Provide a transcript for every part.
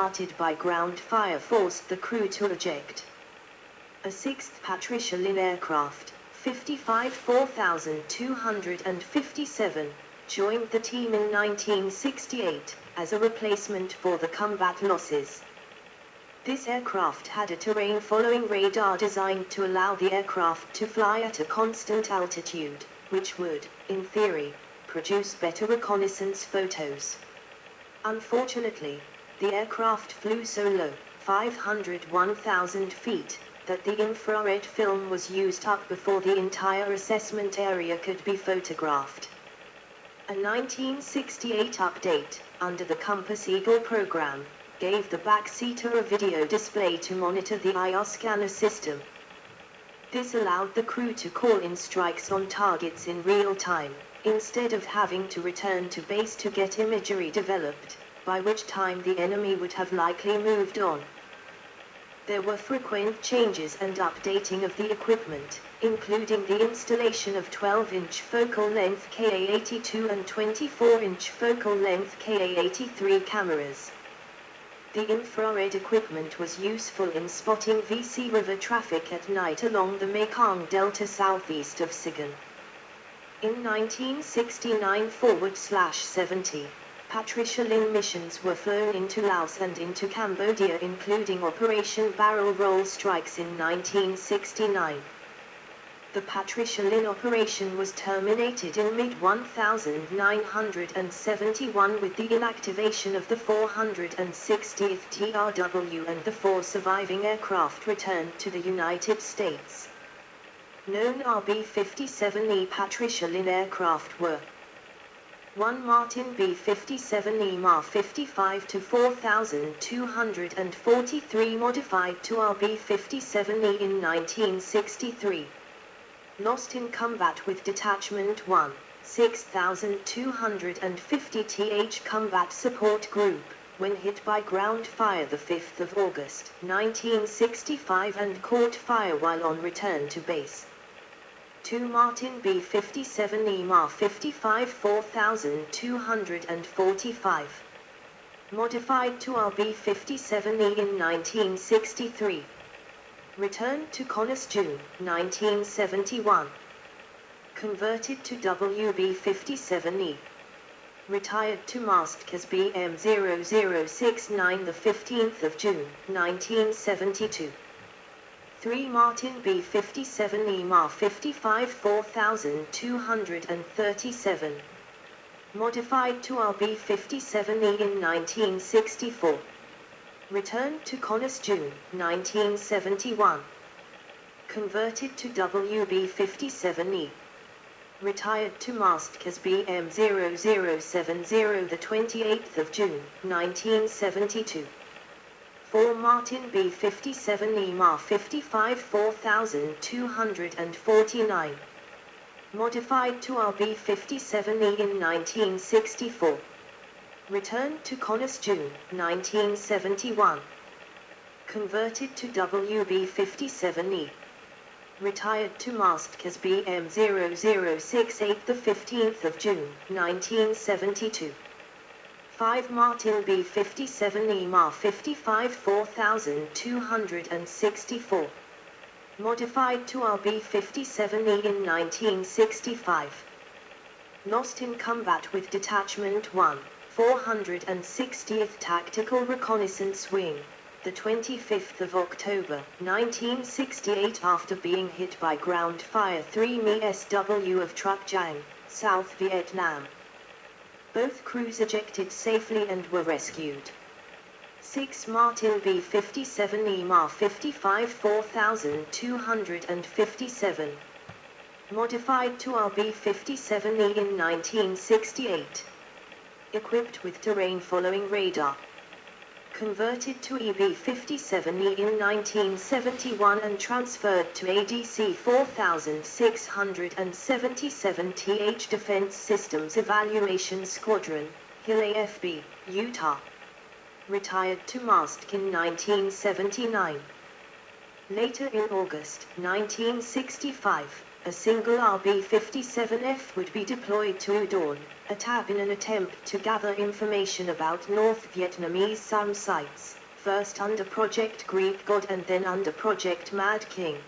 started by ground fire forced the crew to eject. A sixth Patricia Lynn aircraft, 4257, joined the team in 1968, as a replacement for the combat losses. This aircraft had a terrain-following radar designed to allow the aircraft to fly at a constant altitude, which would, in theory, produce better reconnaissance photos. Unfortunately, the aircraft flew so low, 501,000 feet, that the infrared film was used up before the entire assessment area could be photographed. A 1968 update, under the Compass Eagle program, gave the backseater a video display to monitor the IR scanner system. This allowed the crew to call in strikes on targets in real time, instead of having to return to base to get imagery developed, by which time the enemy would have likely moved on. There were frequent changes and updating of the equipment, including the installation of 12-inch focal length Ka-82 and 24-inch focal length Ka-83 cameras. The infrared equipment was useful in spotting VC River traffic at night along the Mekong Delta southeast of Saigon. In 1969/70, Patricia Lynn missions were flown into Laos and into Cambodia, including Operation Barrel Roll Strikes in 1969. The Patricia Lynn operation was terminated in mid-1971 with the inactivation of the 460th TRW, and the 4 surviving aircraft returned to the United States. Known B-57E Patricia Lynn aircraft were 1 Martin B-57E Ma 55 to 4243, modified to B-57E in 1963. Lost in combat with Detachment 1, 6250 th Combat Support Group, when hit by ground fire the 5th of August, 1965, and caught fire while on return to base. 2 Martin B-57E Ma 55 4245. Modified to B-57E in 1963. Returned to Connors June, 1971. Converted to WB-57E. Retired to mast as BM0069 the 15th of June, 1972. 3 Martin B-57E Ma 55 4237. Modified to B-57E in 1964. Returned to Connors June, 1971. Converted to WB-57E. Retired to mast as BM0070 the 28th of June, 1972. 4 Martin B-57E Ma 55 4249. Modified to B-57E in 1964. Returned to Connors June, 1971. Converted to WB-57E. Retired to mast as BM0068 the 15th of June, 1972. 5 Martin B-57E Ma 55 4264. Modified to B-57E in 1965. Lost in combat with Detachment 1, 460th Tactical Reconnaissance Wing, the 25th of October, 1968, after being hit by ground fire 3 Mi SW of Truc Giang, South Vietnam. Both crews ejected safely and were rescued. 6 Martin B-57E Ma 55 4257. Modified to B-57E in 1968. Equipped with terrain-following radar. Converted to EB-57E in 1971 and transferred to ADC 4677 th Defense Systems Evaluation Squadron, Hill AFB, Utah. Retired to mast in 1979. Later in August 1965, a single RB-57F would be deployed to Udon, a tab in an attempt to gather information about North Vietnamese SAM sites, first under Project Greek God and then under Project Mad King.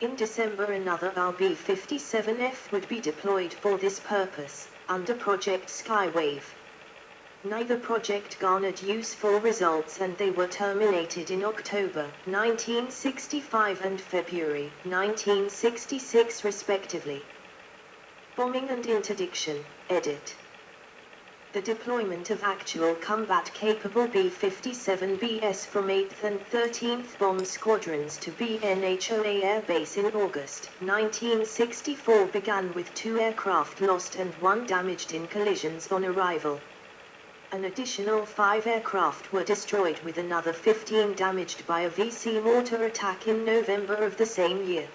In December another RB-57F would be deployed for this purpose, under Project Skywave. Neither project garnered useful results and they were terminated in October 1965 and February 1966 respectively. Bombing and Interdiction, edit. The deployment of actual combat-capable B-57Bs from 8th and 13th Bomb Squadrons to BNHOA Air Base in August 1964 began with 2 aircraft lost and 1 damaged in collisions on arrival. An additional 5 aircraft were destroyed with another 15 damaged by a VC mortar attack in November of the same year.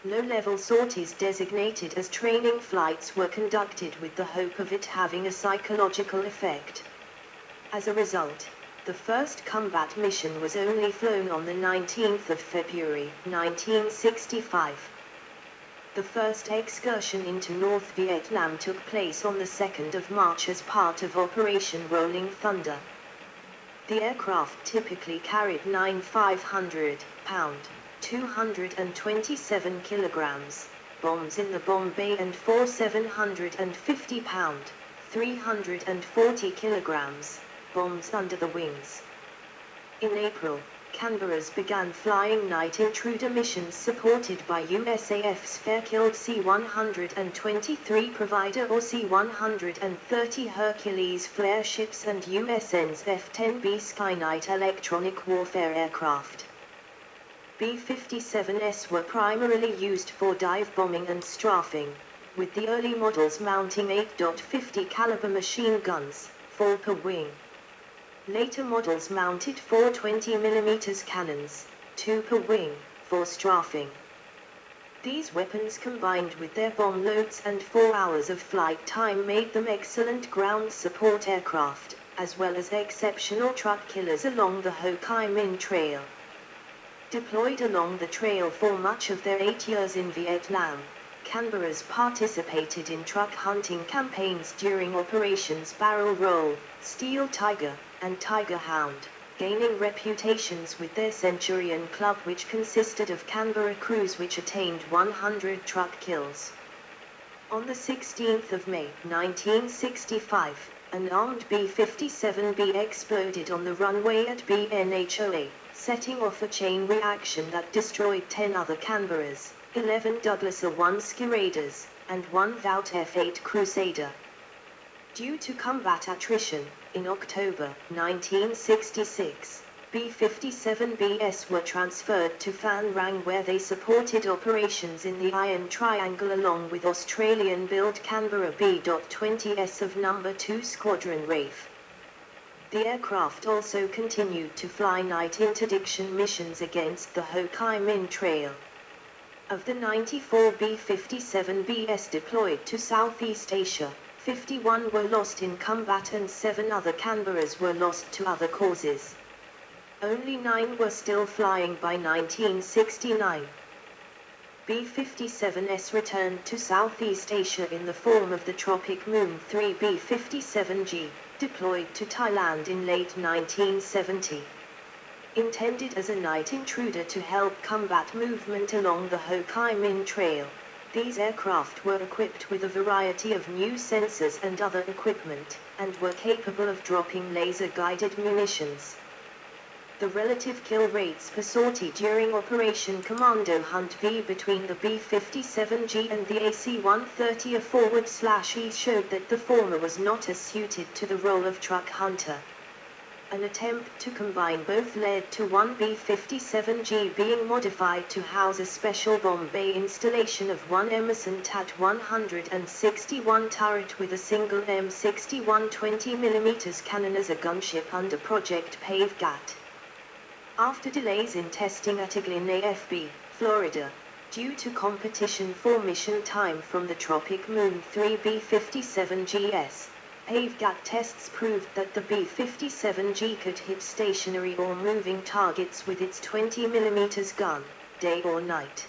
Low-level sorties designated as training flights were conducted with the hope of it having a psychological effect. As a result, the first combat mission was only flown on the 19th of February 1965. The first excursion into North Vietnam took place on the 2nd of March as part of Operation Rolling Thunder. The aircraft typically carried 9 500-pound, 227 kilograms, bombs in the bomb bay and 4 750-pound, 340 kilograms, bombs under the wings. In April, Canberras began flying night intruder missions supported by USAF's Fairchild C-123 Provider or C-130 Hercules flare ships and USN's F-10B Skynight electronic warfare aircraft. B-57s were primarily used for dive bombing and strafing, with the early models mounting 8.50 caliber machine guns, 4 per wing. Later models mounted 4 20mm cannons, 2 per wing, for strafing. These weapons combined with their bomb loads and 4 hours of flight time made them excellent ground support aircraft, as well as exceptional truck killers along the Ho Chi Minh Trail. Deployed along the trail for much of their 8 years in Vietnam, Canberras participated in truck hunting campaigns during Operations Barrel Roll, Steel Tiger, and Tiger Hound, gaining reputations with their Centurion Club which consisted of Canberra crews which attained 100 truck kills. On the 16th of May 1965, an armed B-57B exploded on the runway at BNHOA, setting off a chain reaction that destroyed 10 other Canberras, 11 Douglas A-1 Skiraders, and 1 Vought F-8 Crusader. Due to combat attrition, in October 1966, B-57Bs were transferred to Phan Rang where they supported operations in the Iron Triangle along with Australian-built Canberra B.20s of No. 2 Squadron RAF. The aircraft also continued to fly night interdiction missions against the Ho Chi Minh Trail. Of the 94 B-57Bs deployed to Southeast Asia, 51 were lost in combat and 7 other Canberras were lost to other causes. Only 9 were still flying by 1969. B-57s returned to Southeast Asia in the form of the Tropic Moon 3 B-57G, deployed to Thailand in late 1970. Intended as a night intruder to help combat movement along the Ho Chi Minh Trail, these aircraft were equipped with a variety of new sensors and other equipment, and were capable of dropping laser-guided munitions. The relative kill rates per sortie during Operation Commando Hunt V between the B-57G and the AC-130A/E showed that the former was not as suited to the role of truck hunter. An attempt to combine both led to one B-57G being modified to house a special bomb bay installation of one Emerson TAT 161 turret with a single M61 20mm cannon as a gunship under Project Pave Gat. After delays in testing at Eglin AFB, Florida, due to competition for mission time from the Tropic Moon 3 B-57GS, Pave Gat tests proved that the B-57G could hit stationary or moving targets with its 20mm gun, day or night.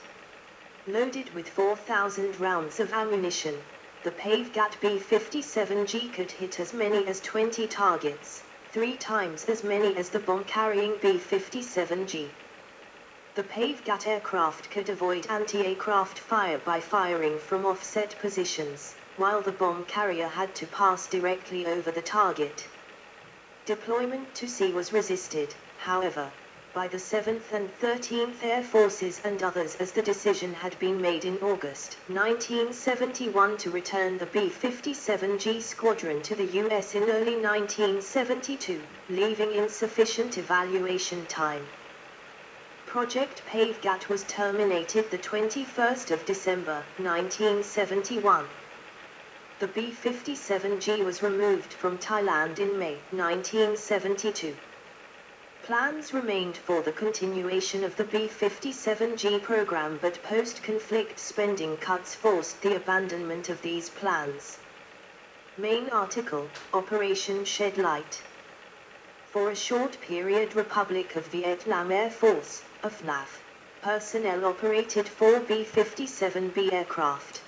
Loaded with 4,000 rounds of ammunition, the Pavegat B-57G could hit as many as 20 targets, 3 times as many as the bomb-carrying B-57G. The Pavegat aircraft could avoid anti-aircraft fire by firing from offset positions, while the bomb carrier had to pass directly over the target. Deployment to sea was resisted, however, by the 7th and 13th Air Forces and others, as the decision had been made in August 1971 to return the B-57G squadron to the U.S. in early 1972, leaving insufficient evaluation time. Project Pavegat was terminated the 21st of December 1971. The B-57G was removed from Thailand in May 1972. Plans remained for the continuation of the B-57G program, but post-conflict spending cuts forced the abandonment of these plans. Main article, Operation Shed Light. For a short period, Republic of Vietnam Air Force, AFNAF, personnel operated 4 B-57B aircraft.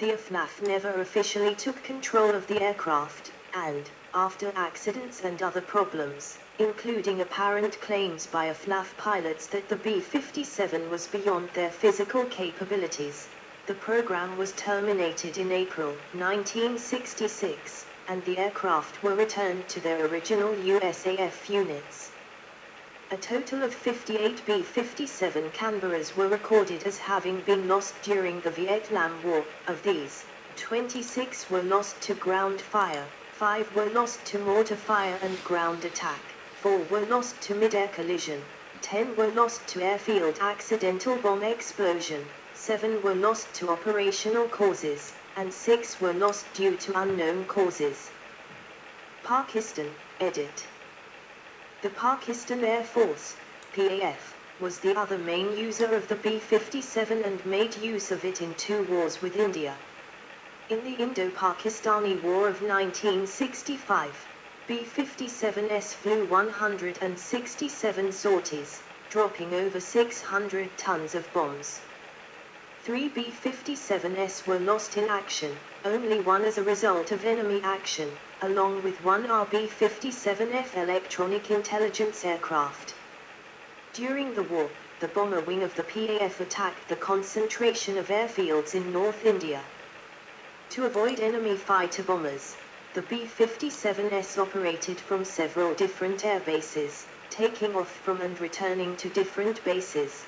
The AFNAF never officially took control of the aircraft, and, after accidents and other problems, including apparent claims by AFNAF pilots that the B-57 was beyond their physical capabilities, the program was terminated in April 1966, and the aircraft were returned to their original USAF units. A total of 58 B-57 Canberras were recorded as having been lost during the Vietnam War. Of these, 26 were lost to ground fire, 5 were lost to mortar fire and ground attack, 4 were lost to mid-air collision, 10 were lost to airfield accidental bomb explosion, 7 were lost to operational causes, and 6 were lost due to unknown causes. Pakistan, edit. The Pakistan Air Force, PAF, was the other main user of the B-57 and made use of it in 2 wars with India. In the Indo-Pakistani War of 1965, B-57s flew 167 sorties, dropping over 600 tons of bombs. 3 B-57s were lost in action, only 1 as a result of enemy action, along with 1 RB-57F electronic intelligence aircraft. During the war, the bomber wing of the PAF attacked the concentration of airfields in North India. To avoid enemy fighter bombers, the B-57s operated from several different air bases, taking off from and returning to different bases.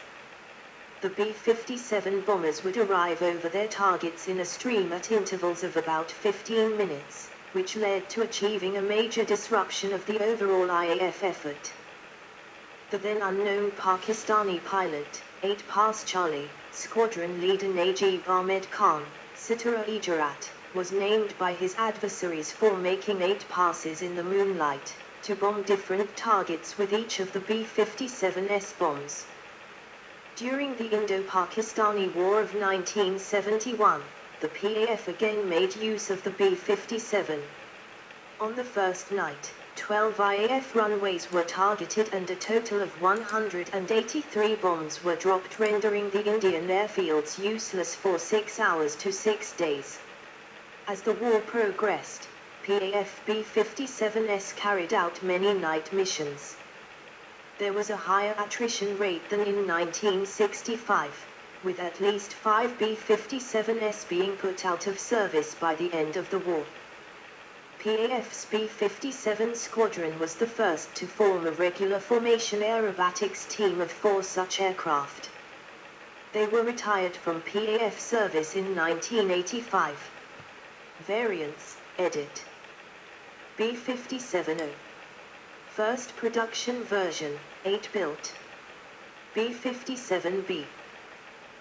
The B-57 bombers would arrive over their targets in a stream at intervals of about 15 minutes, which led to achieving a major disruption of the overall IAF effort. The then unknown Pakistani pilot, 8 Pass Charlie, squadron leader Najib Ahmed Khan, Sitara-e-Jarat, was named by his adversaries for making 8 passes in the moonlight, to bomb different targets with each of the B-57's bombs. During the Indo-Pakistani War of 1971, the PAF again made use of the B-57. On the first night, 12 IAF runways were targeted and a total of 183 bombs were dropped, rendering the Indian airfields useless for 6 hours to 6 days. As the war progressed, PAF B-57s carried out many night missions. There was a higher attrition rate than in 1965, with at least 5 B-57s being put out of service by the end of the war. PAF's B-57 squadron was the first to form a regular formation aerobatics team of 4 such aircraft. They were retired from PAF service in 1985. Variants, edit. B-57O. First production version, 8 built. B-57B.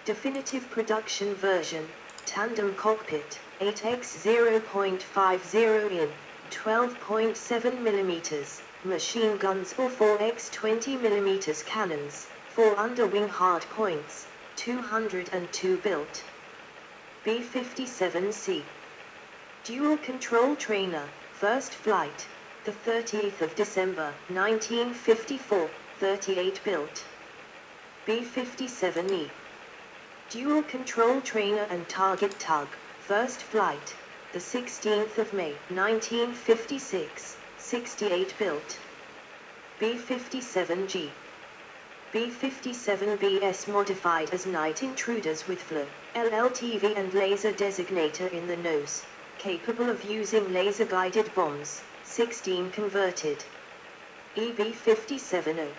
Definitive production version, tandem cockpit, 8x 0.50 in, 12.7 mm, machine guns or 4x 20 mm cannons, 4 underwing hardpoints, 202 built. B-57C. Dual control trainer, first flight, the 30th of December, 1954, 38 built. B-57E. Dual control trainer and target tug, first flight, the 16th of May, 1956, 68 built. B-57G. B-57BS modified as night intruders with FLIR, LLTV and laser designator in the nose, capable of using laser-guided bombs, 16 converted. EB-57O.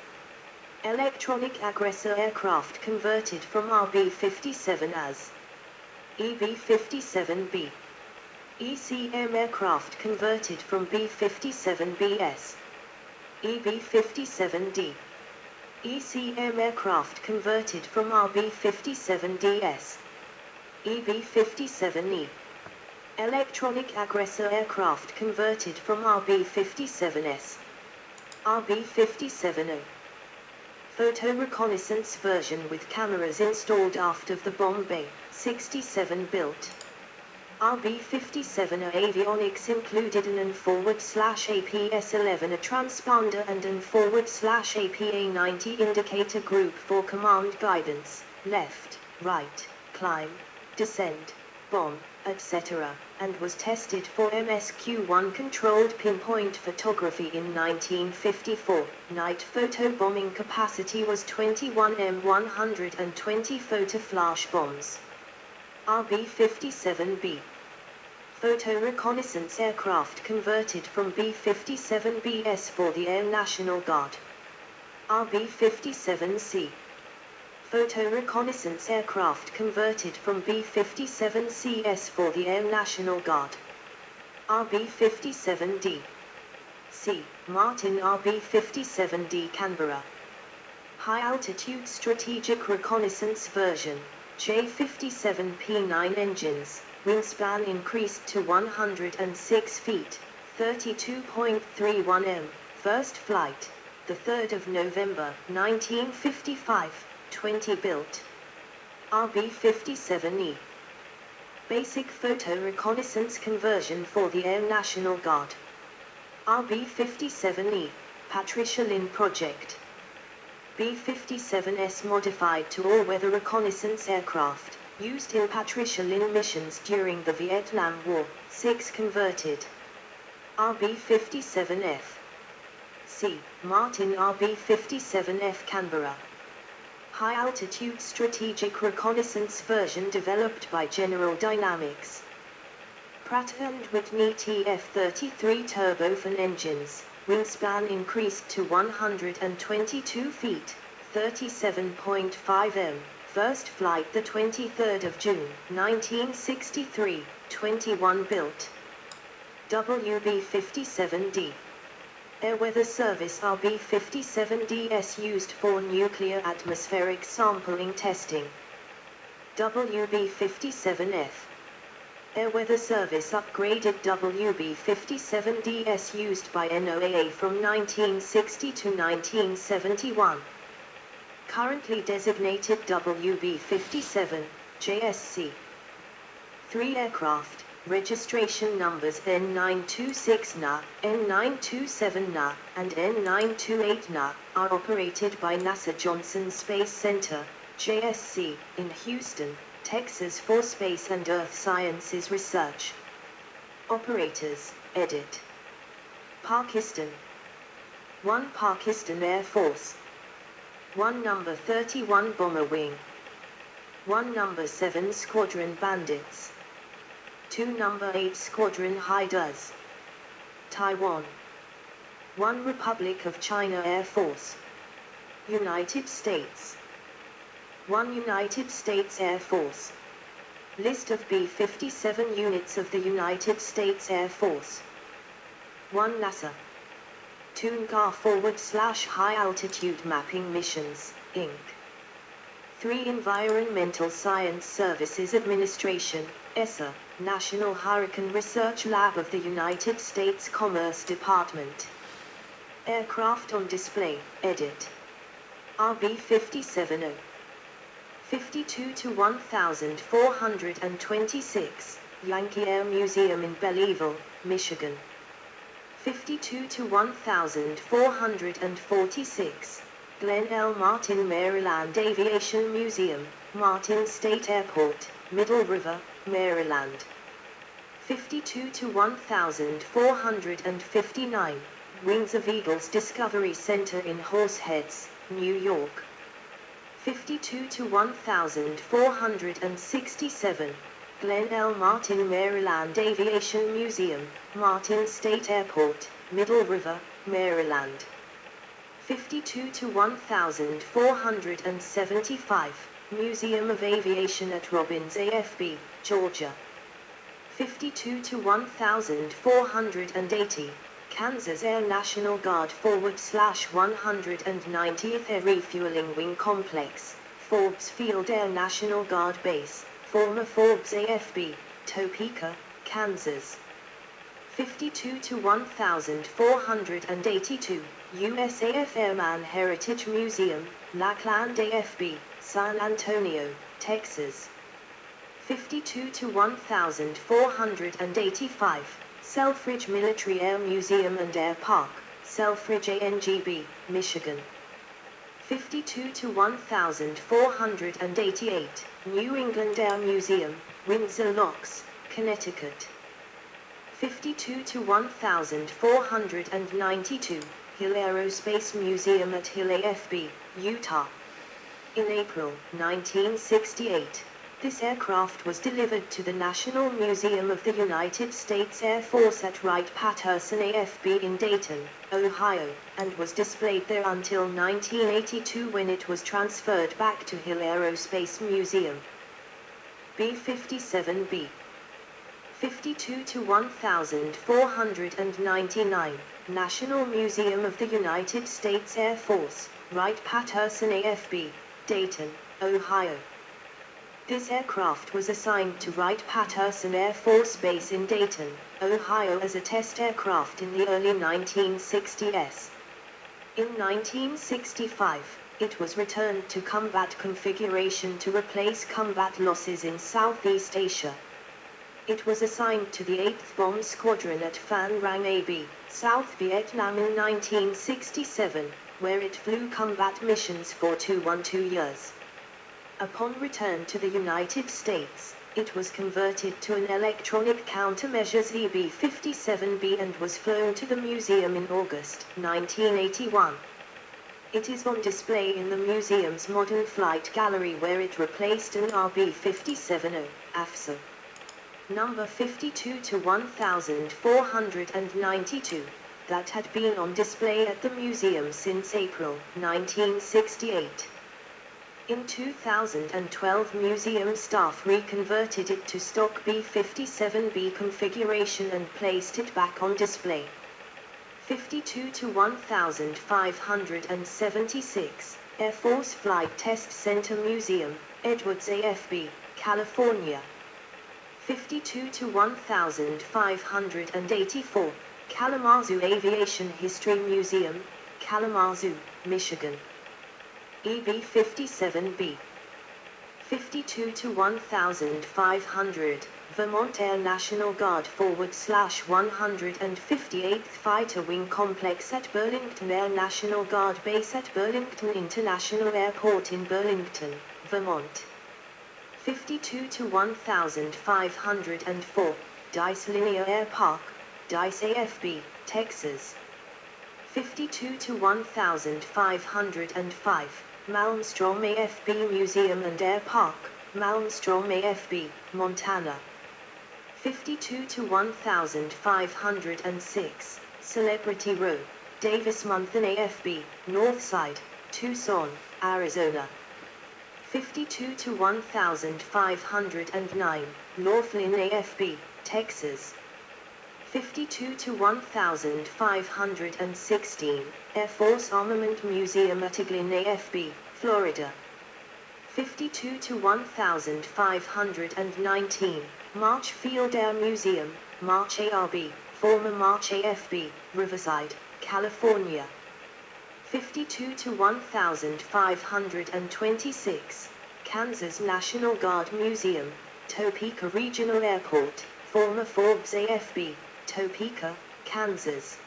Electronic aggressor aircraft converted from RB-57 as EB-57B. ECM aircraft converted from B-57BS. EB-57D. ECM aircraft converted from RB-57DS. EB-57E. Electronic aggressor aircraft converted from RB-57S. RB-57O. Photo reconnaissance version with cameras installed aft of the bomb bay, 67 built. RB-57 avionics included an AN/APS-11 a transponder and AN/APA-90 indicator group for command guidance, left, right, climb, descend, bomb, etc., and was tested for MSQ-1 controlled pinpoint photography in 1954. Night photo bombing capacity was 21 M120 photo flash bombs. RB-57B. Photo reconnaissance aircraft converted from B-57BS for the Air National Guard. RB-57C. Photo reconnaissance aircraft converted from B-57CS for the Air National Guard. RB-57D. C. Martin RB-57D Canberra. High altitude strategic reconnaissance version, J-57P9 engines, wingspan increased to 106 feet, 32.31 m, first flight, the 3rd of November, 1955. 20 built. RB-57E. Basic photo reconnaissance conversion for the Air National Guard. RB-57E, Patricia Lynn project. B-57S modified to all-weather reconnaissance aircraft, used in Patricia Lynn missions during the Vietnam War, 6 converted. RB-57F. C. Martin RB-57F Canberra. High-altitude strategic reconnaissance version developed by General Dynamics. Pratt & Whitney TF-33 turbofan engines, wingspan increased to 122 feet, 37.5 m, first flight the 23rd of June, 1963, 21 built. WB-57D. Air Weather Service RB-57DS used for nuclear atmospheric sampling testing. WB-57F. Air Weather Service upgraded WB-57DS used by NOAA from 1960 to 1971. Currently designated WB-57, JSC. 3 aircraft. Registration numbers N926NA, N927NA, and N928NA, are operated by NASA Johnson Space Center, JSC, in Houston, Texas for Space and Earth Sciences Research. Operators, edit. Pakistan. 1 Pakistan Air Force. 1 Number 31 Bomber Wing. 1 Number 7 Squadron Bandits. 2 Number 8 Squadron Hiders. Taiwan. 1 Republic of China Air Force. United States. 1 United States Air Force. List of B-57 units of the United States Air Force. 1 NASA. 2 NGA /High Altitude Mapping Missions, Inc. 3 Environmental Science Services Administration, ESA, National Hurricane Research Lab of the United States Commerce Department. Aircraft on display, edit. RB-57O. 52 to 1426, Yankee Air Museum in Belleville, Michigan. 52 to 1446, Glen L. Martin Maryland Aviation Museum, Martin State Airport, Middle River, Maryland. 52 to 1459, Wings of Eagles Discovery Center in Horseheads, New York. 52 to 1467, Glen L. Martin Maryland Aviation Museum, Martin State Airport, Middle River, Maryland. 52 to 1475, Museum of Aviation at Robbins AFB, Georgia. 52 to 1480, Kansas Air National Guard /190th Air Refueling Wing Complex, Forbes Field Air National Guard Base, former Forbes AFB, Topeka, Kansas. 52 to 1482, USAF Airman Heritage Museum, Lackland AFB, San Antonio, Texas. 52 to 1485, Selfridge Military Air Museum and Air Park, Selfridge ANGB, Michigan. 52 to 1488, New England Air Museum, Windsor Locks, Connecticut. 52 to 1492, Hill Aerospace Museum at Hill AFB, Utah. In April 1968, this aircraft was delivered to the National Museum of the United States Air Force at Wright-Patterson AFB in Dayton, Ohio, and was displayed there until 1982 when it was transferred back to Hill Aerospace Museum. B-57B. 52 to 1499, National Museum of the United States Air Force, Wright-Patterson AFB, Dayton, Ohio. This aircraft was assigned to Wright-Patterson Air Force Base in Dayton, Ohio as a test aircraft in the early 1960s. In 1965, it was returned to combat configuration to replace combat losses in Southeast Asia. It was assigned to the 8th Bomb Squadron at Phan Rang AB, South Vietnam in 1967, where it flew combat missions for 2 years. Upon return to the United States, it was converted to an electronic countermeasures B-57B and was flown to the museum in August 1981. It is on display in the museum's Modern Flight Gallery where it replaced an RB-57O, AFSA. Number 52 to 1492, that had been on display at the museum since April 1968. In 2012, museum staff reconverted it to stock B-57B configuration and placed it back on display. 52 to 1576, Air Force Flight Test Center Museum, Edwards AFB, California. 52 to 1584, Kalamazoo Aviation History Museum, Kalamazoo, Michigan. EB-57B. 52 to 1500, Vermont Air National Guard /158th Fighter Wing Complex at Burlington Air National Guard Base at Burlington International Airport in Burlington, Vermont. 52 to 1504, Dice Linear Air Park, Dice AFB, Texas. 52 to 1505, Malmstrom AFB Museum and Air Park, Malmstrom AFB, Montana. 52 to 1506, Celebrity Row, Davis Monthan AFB, Northside, Tucson, Arizona. 52 to 1509, Laughlin AFB, Texas. 52 to 1516, Air Force Armament Museum at Eglin AFB, Florida. 52 to 1519, March Field Air Museum, March ARB, former March AFB, Riverside, California. 52 to 1526, Kansas National Guard Museum, Topeka Regional Airport, former Forbes AFB, Topeka, Kansas.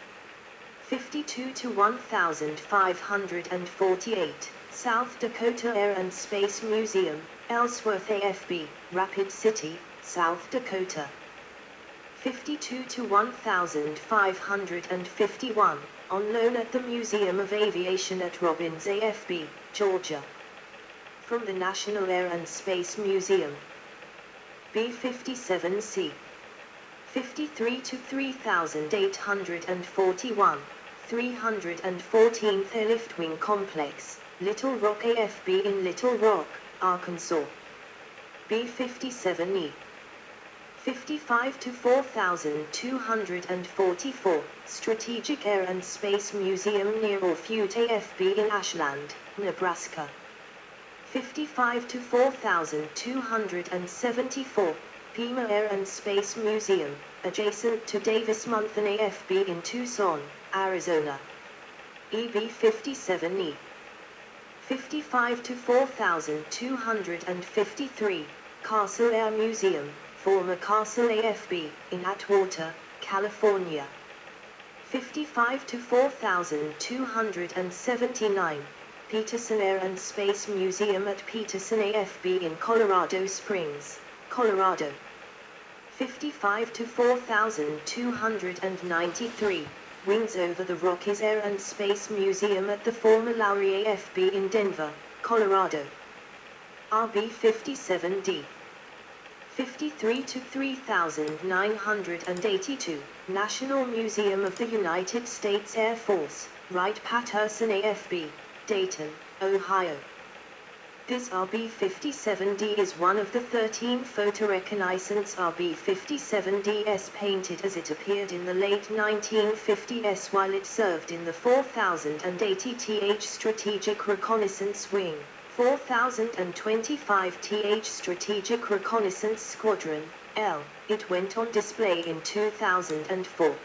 52 to 1548, South Dakota Air and Space Museum, Ellsworth AFB, Rapid City, South Dakota. 52 to 1551, on loan at the Museum of Aviation at Robbins AFB, Georgia. From the National Air and Space Museum. B-57C. 53 to 3841, 314th Airlift Wing Complex, Little Rock AFB in Little Rock, Arkansas. B-57E. 55 to 4244, Strategic Air and Space Museum near Orfute AFB in Ashland, Nebraska. 55 to 4274, Pima Air and Space Museum, adjacent to Davis-Monthan AFB in Tucson, Arizona. EB-57E. 55 to 4253, Castle Air Museum, former Castle AFB, in Atwater, California. 55 to 4279, Peterson Air and Space Museum at Peterson AFB in Colorado Springs, Colorado. 55 to 4293, Wings Over the Rockies Air and Space Museum at the former Lowry AFB in Denver, Colorado. RB-57D. 53 to 3982, National Museum of the United States Air Force, Wright-Patterson AFB, Dayton, Ohio. This RB-57D is one of the 13 photoreconnaissance RB-57Ds painted as it appeared in the late 1950s while it served in the 4080th Strategic Reconnaissance Wing, 4025th Strategic Reconnaissance Squadron, L. It went on display in 2004.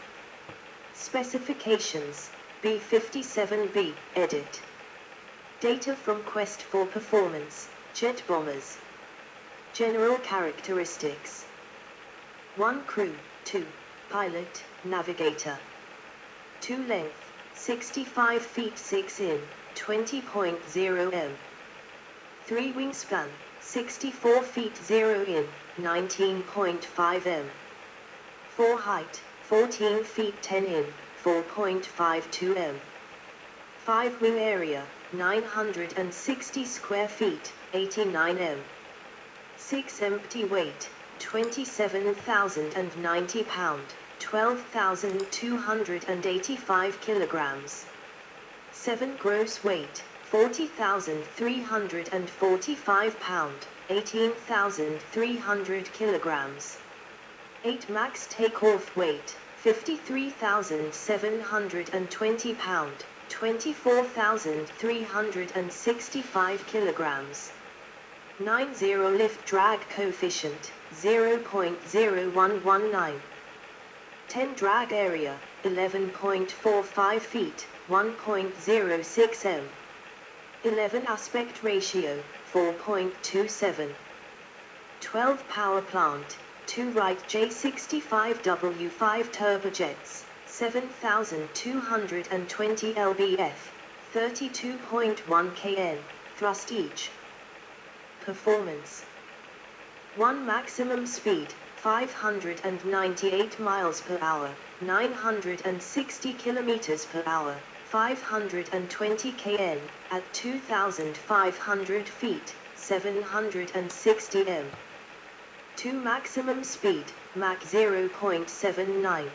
Specifications: B-57B, edit. Data from Quest for Performance, jet bombers. General characteristics. 1 crew, 2, pilot, navigator. 2 length, 65 feet 6 in, 20.0 m. 3 wingspan, 64 feet 0 in, 19.5 m. 4 height, 14 feet 10 in, 4.52 m. 5 wing area, 960 square feet, 89 m. 6 empty weight, 27,090 pound, 12,285 kilograms. 7 gross weight, 40,345 pound, 18,300 kilograms. 8 max takeoff weight, 53,720 pound, 24,365 kilograms. 90 lift drag coefficient, 0.0119. 10 drag area, 11.45 feet, 1.06 m. 11 aspect ratio, 4.27. 12 power plant, 2 Wright J65W5 turbojets, 7,220 lbf, 32.1 kN, thrust each. Performance. 1 maximum speed, 598 miles per hour, 960 kilometers per hour, 520 kN, at 2,500 feet, 760 m. 2 maximum speed, Mach 0.79.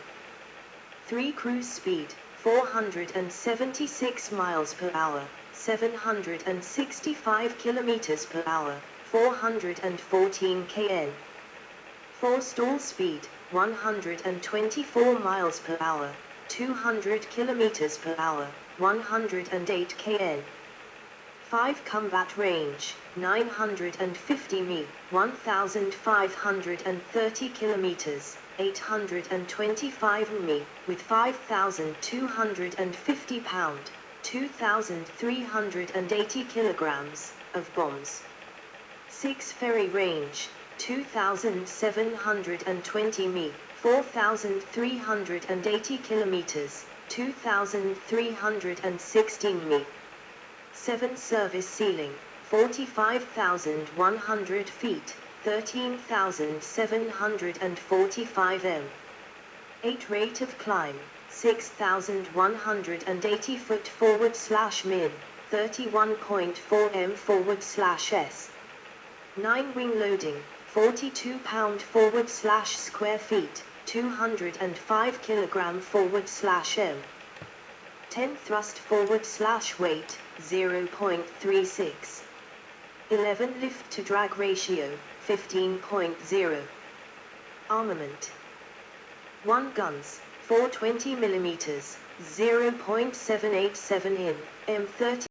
3 cruise speed, 476 miles per hour, 765 kilometers per hour, 414 kN. 4 stall speed, 124 miles per hour, 200 kilometers per hour, 108 kN. 5 combat range, 950 mi, 1,530 kilometers, 825 mi, with 5,250 pound, 2,380 kilograms, of bombs. 6 ferry range, 2,720 mi, 4,380 kilometers, 2,316 mi. 7 service ceiling, 45,100 feet, 13,745 m. 8 rate of climb, 6,180 foot /min, 31.4 m /s. 9 wing loading, 42 pound /square feet, 205 kilogram /m. 10 thrust /weight, 0.36. 11 lift to drag ratio, 15.0. Armament: 1 guns, 420 mm, 0.787 in, M30.